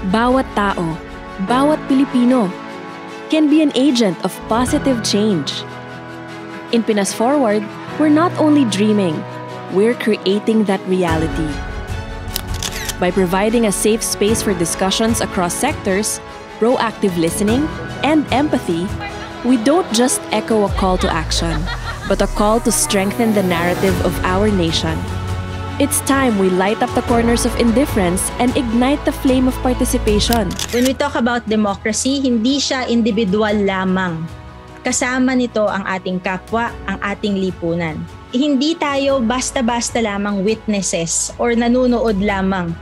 Bawat tao, bawat Pilipino can be an agent of positive change. In Pinas Forward, we're not only dreaming, we're creating that reality. By providing a safe space for discussions across sectors, proactive listening, and empathy, we don't just echo a call to action, but a call to strengthen the narrative of our nation. It's time we light up the corners of indifference and ignite the flame of participation. When we talk about democracy, hindi siya individual lamang. Kasama nito ang ating kapwa, ang ating lipunan. Hindi tayo basta-basta lamang witnesses or nanunood lamang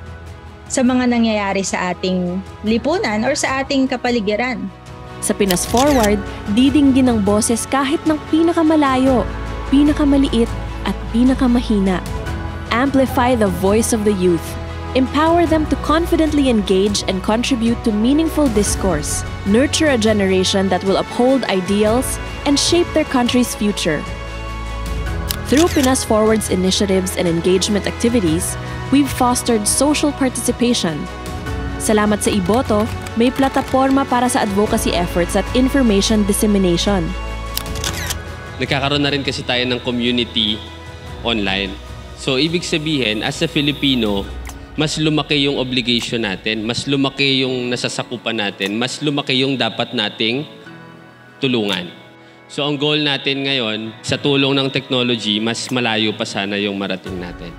sa mga nangyayari sa ating lipunan or sa ating kapaligiran. Sa Pinas Forward, didinggin ang boses kahit ng pinakamalayo, pinakamaliit at pinakamahina. Amplify the voice of the youth. Empower them to confidently engage and contribute to meaningful discourse. Nurture a generation that will uphold ideals and shape their country's future. Through Pinas Forward's initiatives and engagement activities, we've fostered social participation. Salamat sa Iboto, may plataforma para sa advocacy efforts at information dissemination. Nagkakaroon na rin kasi tayo ng community online. So, ibig sabihin, as a Filipino, mas lumaki yung obligation natin, mas lumaki yung nasasakupan natin, mas lumaki yung dapat nating tulungan. So, ang goal natin ngayon, sa tulong ng technology, mas malayo pa sana yung marating natin.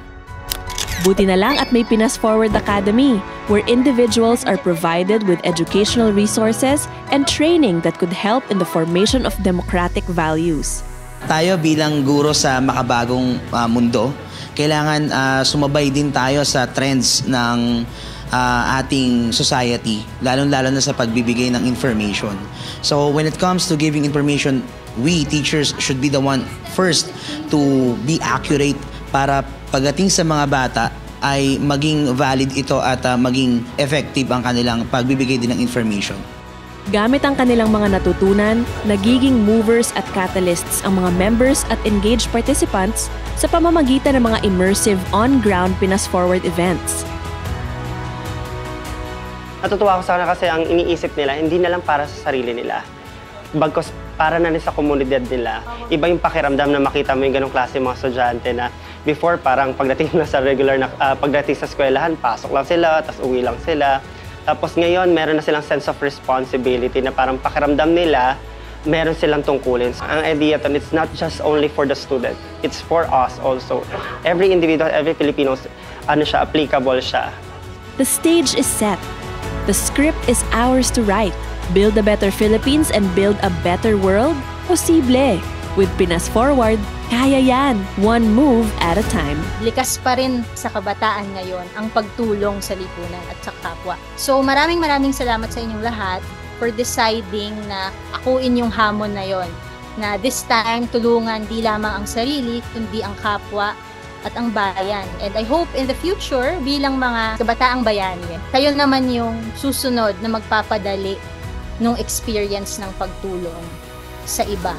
Buti na lang at may Pinas Forward Academy, where individuals are provided with educational resources and training that could help in the formation of democratic values. Tayo bilang guro sa makabagong mundo, kailangan sumabay din tayo sa trends ng ating society, lalong-lalo na sa pagbibigay ng information. So when it comes to giving information, we teachers should be the one first to be accurate para pagdating sa mga bata ay maging valid ito at maging effective ang kanilang pagbibigay din ng information. Gamit ang kanilang mga natutunan, nagiging movers at catalysts ang mga members at engaged participants sa pamamagitan ng mga immersive on-ground Pinas Forward events. Natutuwa ako sa kanila kasi ang iniisip nila, hindi na lang para sa sarili nila. Bagkus para na rin sa komunidad nila. Iba yung pakiramdam na makita mo yung ganong klase mga estudyante na before parang pagdating na sa regular na pagdating sa eskwelahan, pasok lang sila, tas uwi lang sila. Tapos ngayon, meron na silang sense of responsibility na parang pakiramdam nila, meron silang tungkulin. Ang idea to, it's not just only for the student, it's for us also. Every individual, every Filipino, applicable siya. The stage is set. The script is ours to write. Build a better Philippines and build a better world? Posible! With Pinas Forward, kaya yan! One move at a time. Likas pa rin sa kabataan ngayon ang pagtulong sa lipunan at sa kapwa. So maraming salamat sa inyong lahat for deciding na akuin yung hamon na yon. Na this time, tulungan di lamang ang sarili, kundi ang kapwa at ang bayan. And I hope in the future, bilang mga kabataang bayani, kayo naman yung susunod na magpapadali ng experience ng pagtulong sa iba.